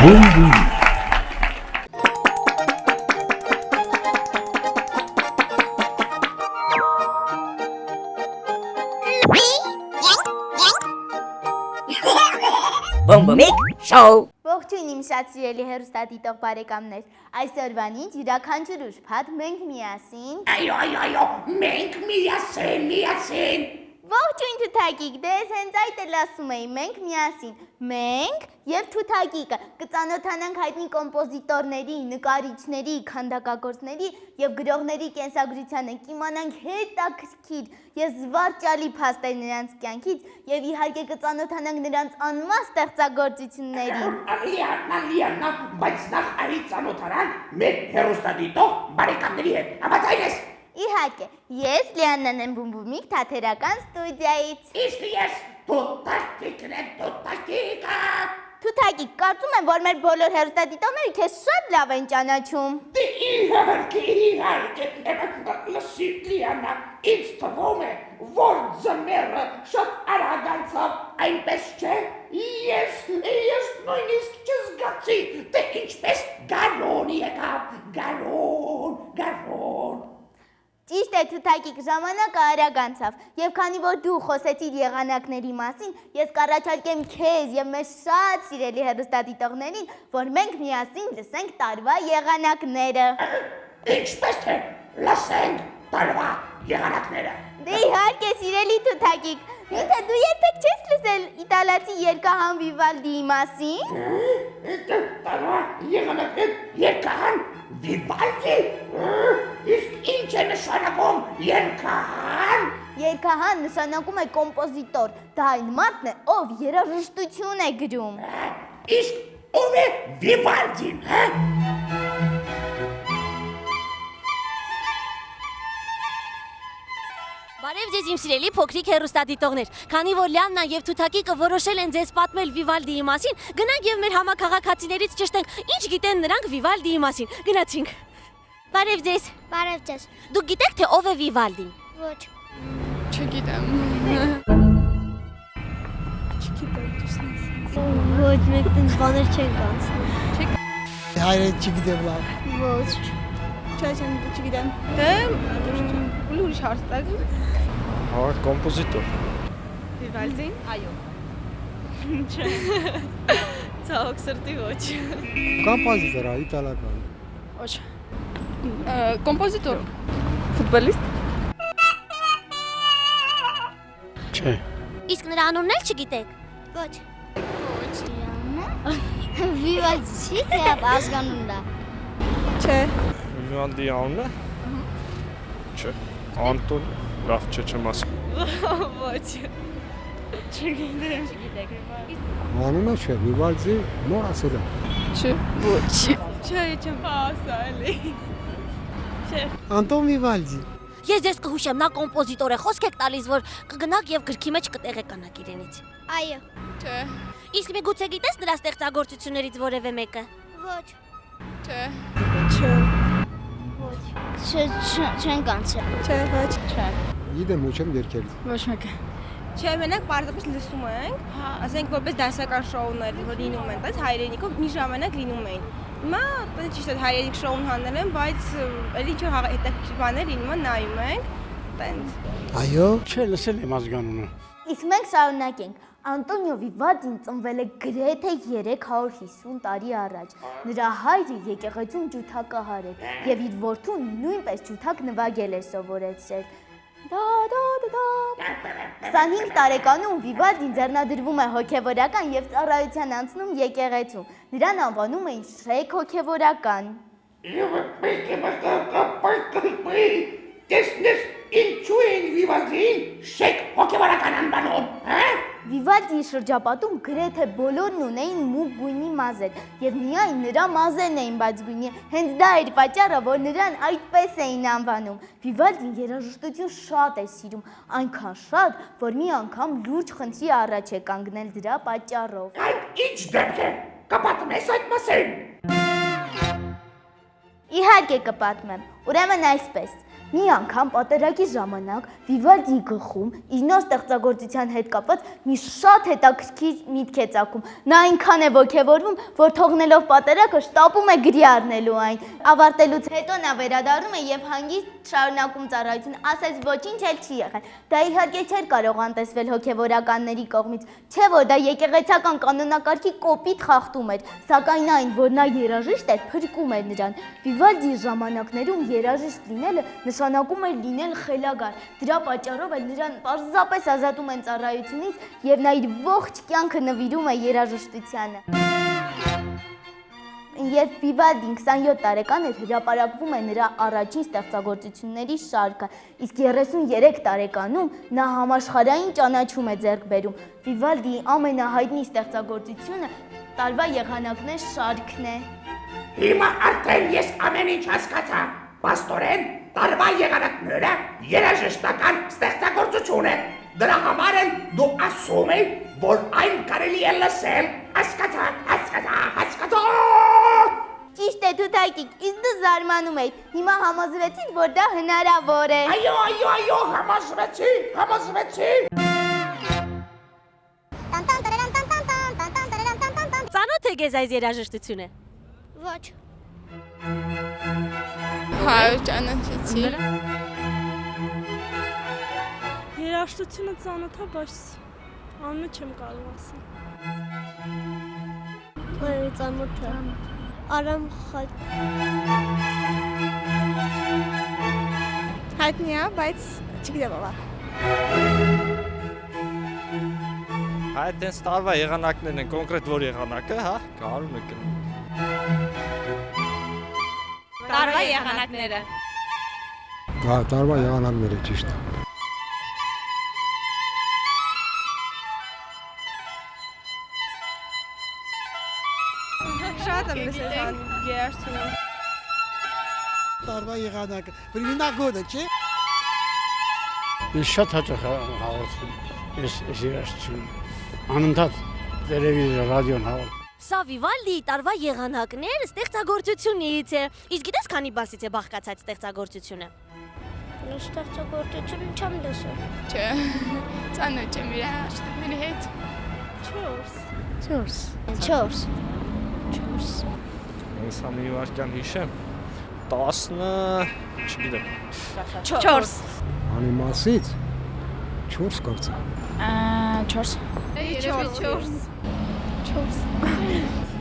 Բոմբոմիկ շոու։ Ողջույն իմ շատ սիրելի հեռուստադիտող բարեկամներ, այսօրվան ինչ յուրաքանչյուր ուրբաթ մենք միասին Այո, մենք միասին Ողջույն Թութակիկ, դե ես հենց այդ էլ ասում էի, մենք միասին, մենք և Թութակիկը կծանոթանանք հայտնի կոմպոզիտորների, նկարիչների, քանդակագործների և գրողների կենսագրությանը, կիմանանք հետաքրքիր և զվարճալի փաստեր նրանց կյանքից և իհարկե կծանոթանանք նրանց անմահ ստեղծագործություններին։ Լիանա, բայց նախ արի ծանոթանանք մեր հեռուստադիտող բարեկամների հետ, համաձայն ես։ Իհարկե, ես Լիաննան եմ Բումբումիկ թատերական ստուդիայից։ Իսկ ես Թութակիկն եմ, Թութակիկը։ Թութակիկ, կարծում եմ, որ մեր բոլոր հեռուստադիտողները քեզ շատ լավ են ճանաչում։ Դե իհարկե, լսի Լիանա, ինձ թվում է, որ ձմեռը շատ արագ անցավ, այնպես չէ, ես նույնիսկ չզգացի, թե ինչպես գարուն եկավ, գարուն։ Ճիշտ է Թութակիկ, ժամանակը արագ անցավ և քանի որ դու խոսեցիր եղանակների մասին, ես կառաջարկեմ քեզ և մեր շատ սիրելի հեռուստադիտողներին, որ մենք միասին լսենք տարվա եղանակները։ Ինչպես թե լսենք տարվա եղանակները։ Դե իհարկե սիրելի Թութակիկ, միթե դու երբեք չես լսել իտալացի երգահան Վիվալդիի մասին։ Տարվա եղանակներ երգահան Վիվալդի։ Իսկ ինչ է նշանակում երգահան։ Երգահան նշանակում է կոմպոզիտոր, դա այն մարդն է, ով երաժշտություն է գրում։ Իսկ ով է Վիվալդին, հա։ Բարև ձեզ իմ սիրելի փոքրիկ հեռուստադիտողներ, քանի որ Լիաննան և Թութակիկը որոշել են ձեզ պատմել Վիվալդիի մասին, գնանք և մեր համաքաղաքացիներից ճշտենք, ինչ գիտեն նրանք Վիվալդիի մասին, գնացինք։ Բարև ձեզ։ Բարև ձեզ։ Դուք գիտեք, թե ով է Վիվալդին։ Ոչ։ Չգիտեմ։ Ոչ, մենք տենց բաներ չենք անցնում։ Հայրեն չգիտեմ լավ։ Ոչ։ Չգիտեմ։ Դե ուրիշ հարցակ։ Հա, կոմպոզիտոր։ Վիվալդին։ Այո։ Չէ։ Ցավոք սրտի ոչ։ Կոմպոզիտոր է, իտալական։ Ոչ։ Կոմպոզիտոր։ Ֆուտբոլիստ։ Չէ։ Իսկ նրա անունն էլ չգիտեք։ Ոչ։ Վիվալդի չի թե ազգանունն է։ Չէ։ Վիվալդի անունը։ Չէ։ Անտոն, լավ չէ, չեմ ասում։ Ոչ։ Չգիտեմ։ Անունը չէ, Վիվալդի նոր ասել է։ Չէ։ Ոչ։ Չէ, չեմ ասալի։ Չէ։ Անտոն Վիվալդի։ Ես ձեզ կհուշեմ, նա կոմպոզիտոր է, խոսք եք տալիս, որ կգնաք և գրքի մեջ կտեղեկանաք իրենից։ Այո։ Չէ։ Իսկ միգուցե գիտես նրա ստեղծագործություններից որևէ մեկը։ Ոչ։ Չէ։ Ոչ։ Չենք անցել։ Չէ, ոչ։ Չէ։ Գիտեմ ու չեմ երկել։ Ոչ մեկը։ Չէ, մենակ պարզապես լսում ենք, ասենք որպես դասական շոուներ, որ լինում են, բայց հայրենիքով մի ժամանակ լինում էին։ Հիմա ճիշտ է հայրենիք շոուն հանել են, բայց էլի ինչ հետաքրքիր բաներ լինում են, նայում ենք, տենց։ Այո։ Չէ, լսել եմ ազգանունը։ Իսկ մենք շարունակենք։ Անտոնիո Վիվալդին ծնվել է գրեթե 350 տարի առաջ։ Նրա հայրը եկեղեցում ջութակահար էր և իր որդուն նույնպես ջութակ նվագել էր սովորեցրել։ 25 տարեկանում Վիվալդին ձեռնադրվում է հոգևորական և ծառայության անցնում եկեղեցում։ Նրան անվանում էին Շրեկ հոգևորական։ Տեսնես ինչու են Վիվալդին շեք հոգևորական անվանում, հա։ Վիվալդիի շրջապատում գրեթե բոլորն ունեին մուգ գույնի մազեր և միայն նրա մազերն էին բաց գույնի, հենց դա էր պատճառը, որ նրան այդպես էին անվանում։ Վիվալդին երաժշտություն շատ է սիրում, այնքան շատ, որ մի անգամ լուրջ խնդրի առաջ է կանգնել դրա պատճառով։ Այդ ինչ դեպք է, կպատմես այդ մասին։ Իհարկե կպատմեմ, ուրեմն այսպես։ Մի անգամ պատերակի ժամանակ Վիվալդիի գլխում իր նոր ստեղծագործության հետ կապված մի շատ հետաքրքիր միտք է ծագում։ Նա այնքան է ոգևորվում, որ թողնելով պատերակը շտապում է գրի առնելու այն։ Ավարտելուց հետո նա վերադառնում է եւ հանգիստ շարունակում ծառայություն, ասես ոչինչ էլ չի եղել։ Դա իհարկե չէր կարող անտեսվել հոգևորականների կողմից, չէ՞ որ դա եկեղեցական կանոնակարգի կոպիտ խախտում էր, սակայն այն, որ նա երաժիշտ էր, փրկում էր նրան։ Վիվալդիի ժամանակներում երաժիշտ լինելը նշանակում էր լինել խելագար։ Դրա պատճառով էլ նրան պարզապես ազատում են ծառայությունից եւ նա իր ողջ կյանքը նվիրում է երաժշտությանը։ Երբ Վիվալդին 27 տարեկան էր, հրապարակվում է նրա առաջին ստեղծագործությունների շարքը, իսկ 33 տարեկանում նա համաշխարհային ճանաչում է ձեռք բերում։ Վիվալդիի ամենահայտնի ստեղծագործությունը տարվա եղանակներ շարքն է։ Հիմա արդեն ես ամեն ինչ հասկացա։ Պաստորեն, տարվա եղանակները երաժշտական ստեղծագործություն է։ Դրա համար էլ դու ասում ես, որ այն կարելի է լսել։ Հասկացա։ Ճիշտ է Թութակիկ, իսկ դու զարմանում ես։ Հիմա համոզվեցիր, որ դա հնարավոր է։ Այո, համոզվեցի։ Ծանոթ եք ես այս երաժշտությունը։ Ոչ։ Հա, ճանաչեցի։ Երաժշտությունը ծանոթ է, բայց անունը չեմ կարող ասել։ Ծանոթ է։ Արամ խաչ։ Հայտնի է, բայց չգիտեմ ով է։ Այդ դες տարվա եղանակներն են, կոնկրետ որ եղանակը, հա, կարում եք։ Տարվա եղանակները։ Տարվա եղանակները ճիշտ է։ Շատ եմ լսել երաժշտությունը։ Տարվա եղանակը, վրինագոդը, չէ՞։ Ես շատ հաճախ հաղորդում ես երաժշտություն, անընդհատ տելևիզիա, ռադիոն հաղորդում։ Սա Վիվալդիի տարվա եղանակներ ստեղծագործությունից է։ Իսկ գիտես քանի բասից է բաղկացած ստեղծագործությունը։ Ստեղծագործությունը չեմ լսել։ Չէ, ծանոթ եմ իր երաժշտների հետ։ 4։ Ես ամի վարկյան հիշեմ, 10, չգիտեմ։ 4։ Անիմասից 4 կարծեմ։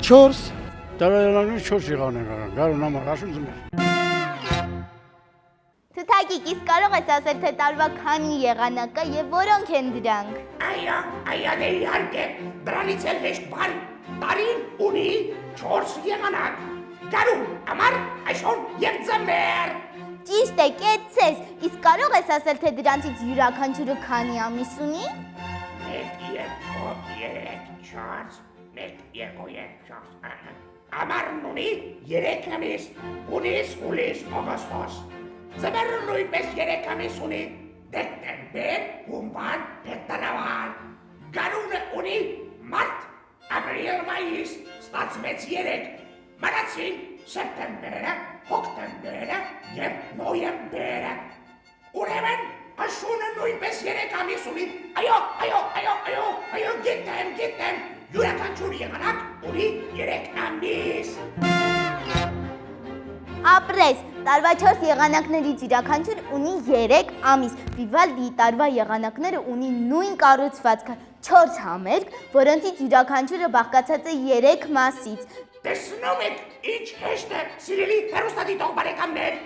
4։ Տարվա եղանակները 4 եղան են կարան, գարուն համար հաշուձում էր։ Թութակիկ, իսկ կարող ես ասել, թե տարվա քանի եղանակ կա եւ որոնք են դրանք։ Այո, իհարկե, դրանից էլ հեշտ բան։ Տարին ունի 4 եղանակ։ Գարուն, ամառ, այսօր եւ ձմեռ։ Ճիշտ է, կեցցես, իսկ կարող ես ասել, թե դրանցից յուրաքանչյուրը քանի ամիս ունի։ 1, 2, 3, 4։ Ամառն ունի 3 ամիս, հունիս, հուլիս, օգոստոս։ Ձմեռը նույնպես 3 ամիս ունի, դեկտեմբեր, հունվար, փետրվար։ Գարունը ունի մարտ, ապրիլ, մայիս, ստացվեց 3։ Մնացին սեպտեմբերը, հոկտեմբերը եւ նոյեմբերը։ Ուրեմն աշունը նույնպես 3 ամիս ունի։ Այո, գիտեմ։ Յուրաքանչյուր եղանակ ունի 3 ամիս։ Ապրես, տարվա 4 եղանակներից յուրաքանչյուր ունի 3 ամիս։ Վիվալդիի տարվա եղանակները ունի նույն կառուցվածքը, 4 համերգ, որոնցից յուրաքանչյուրը բաղկացած է 3 մասից։ Տեսնում եք, ինչ հեշտ է, սիրելի հեռուստադիտող բարեկամներ։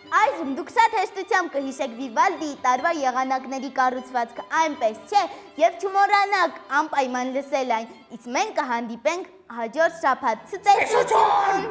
Այժմ դուք շատ հեշտությամբ կհիշեք Վիվալդիի տարվա եղանակների կառուցվածքը, այնպես չէ, եւ չմոռանաք անպայման լսել այն, իսկ մենք կհանդիպենք հաջորդ շաբաթ։ Ցտեսություն։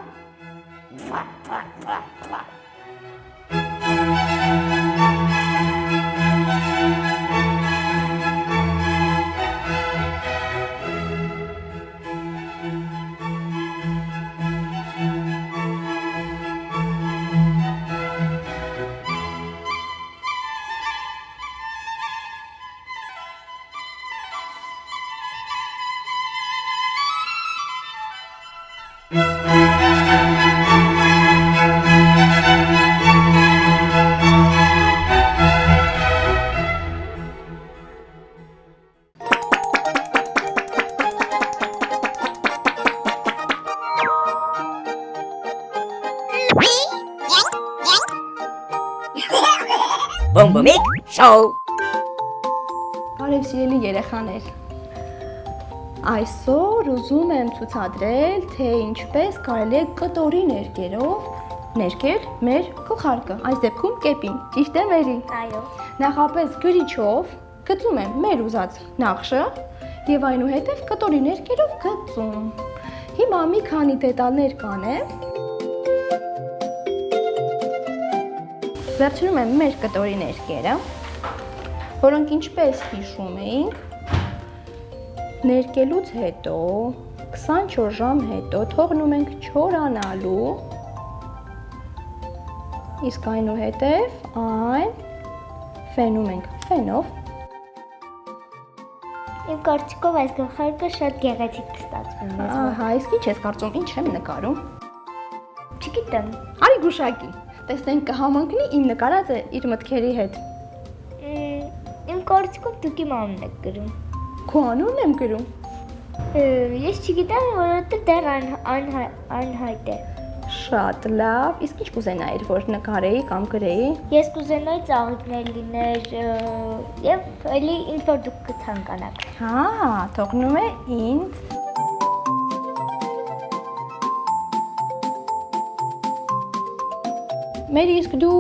Բոմբոմիկ շոու։ Բարև սիրելի երեխաներ։ Այսօր ուզում եմ ցուցադրել, թե ինչպես կարելի է կտորի ներկել մեր գլխարկը, այս դեպքում կեպին, ճիշտ է Մերի։ Այո։ Նախապես գրիչով գծում եմ մեր ուզած նախշը եւ այնուհետեւ կտորի ներկերով գծում։ Հիմա մի քանի դետալներ կանեմ։ Վերջնում եմ մեր կտորի ներկերը, որոնք ինչպես հիշում էինք, ներկելուց հետո 24 ժամ հետո թողնում ենք չորանալու, իսկ այնուհետև այն ֆենում ենք ֆենով։ Իմ կարծիքով այս գլխարկը շատ գեղեցիկ կստացվի մեզ։ Ահա, իսկ ինչ ես կարծում, ինչ եմ նկարում։ Չգիտեմ։ Արի գուշակի, տեսնենք կհամընկնի իմ նկարածը իր մտքերի հետ։ Իմ կարծիքով դուք իմ անունն եք գրում։ Քո անունն եմ գրում։ Ես չգիտեմ, որովհետև դեռ անհայտ է։ Շատ լավ, իսկ ինչ կուզենայիր, որ նկարեի կամ գրեի։ Ես կուզենայի ծաղիկներ լիներ եւ էլի ինչ որ դուք կցանկանաք։ Հա, թողնում է ինձ։ Մերի, իսկ դու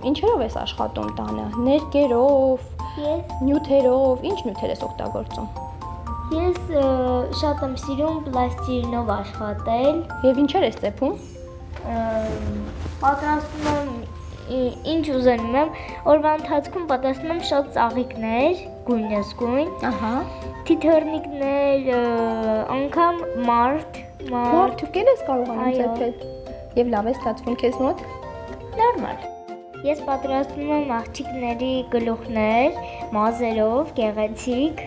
ինչերով ես աշխատում տանը, ներկերով, Ես նյութերով, ինչ նյութեր ես օգտագործում։ Ես շատ եմ սիրում պլաստիլինով աշխատել, Եվ ինչեր ես ծեփում։ պատրաստում եմ ինչ ուզենում եմ, օրվա ընթացքում պատրաստում եմ շատ ծաղիկներ, գույնս գույն, Ահա։ թիթեռնիկներ, անգամ մարդ, Մարդուկ ես կարողանում Այո։ ծեփել։ Եվ լավ է ստացվում քեզ մոտ։ նորմալ։ Ես պատրաստում եմ աղջիկների գլուխներ, մազերով, գեղեցիկ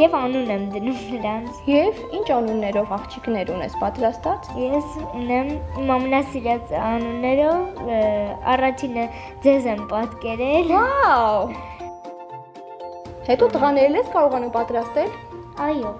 եւ անուն եմ դնում նրանց։ Եվ ինչ անուններով աղջիկներ ունես պատրաստած։ Ես ունեմ իմ ամենասիրած անուններով, առաջինը ձեզ եմ պատկերել։ Վաու։ Հետո տղաներն ես կարողանում պատրաստել։ Այո։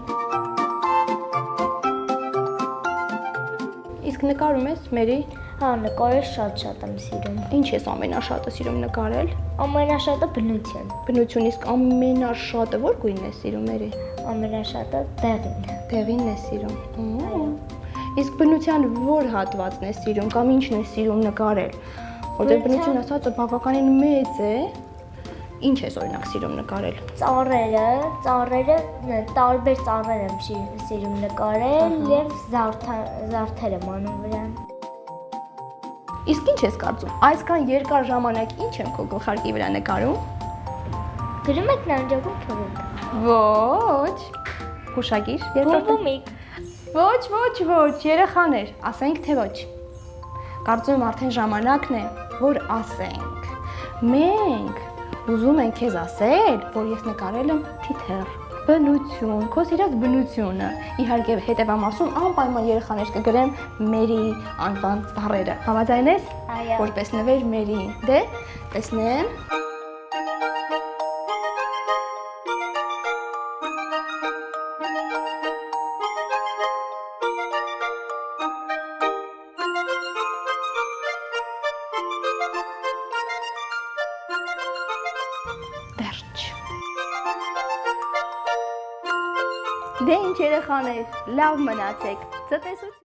Իսկ նկարում ես Մերի։ Հա, նկարել շատ եմ սիրում։ Ինչ ես ամենաշատը սիրում նկարել։ Ամենաշատը բնություն, Բնություն, իսկ ամենաշատը որ գույնն ես սիրում Մերի։ ամենաշատը դեղին։ Դեղինն ես սիրում։ Իսկ բնության որ հատվածն ես սիրում կամ ինչն ես սիրում նկարել։ Որտեղ բնություն ասածը բավականին մեծ է։ Ինչ ես օրինակ սիրում նկարել։ Ծառերը, տարբեր ծառեր եմ սիրում նկարել եւ զարդեր եմ անում վրան։ Իսկ ինչ ես կարծում, այսքան երկար ժամանակ ինչ եմ քո գլխարկի վրա նկարում։ Գրում եք նանջագույն փողոք։ Ոչ։ Հուշագիր, Բոմբոմիկ։ Ոչ, երեխաներ, ասենք թե ոչ։ Կարծում եմ արդեն ժամանակն է, որ ասենք։ Մենք ուզում ենք քեզ ասել, որ ես նկարել եմ թիթեռ։ Բնություն, քո սիրած բնությունը։ Իհարկե հետևամասում անպայման երեխաներ կգրեմ Մերի անվան բառերը։ Համաձայն ես։ Այո։ Որպես նվեր Մերի։ Դե, տեսնեմ։ Վերջ։ Դե ինչ երեխաներ, լավ մնացեք։ Ցտեսություն։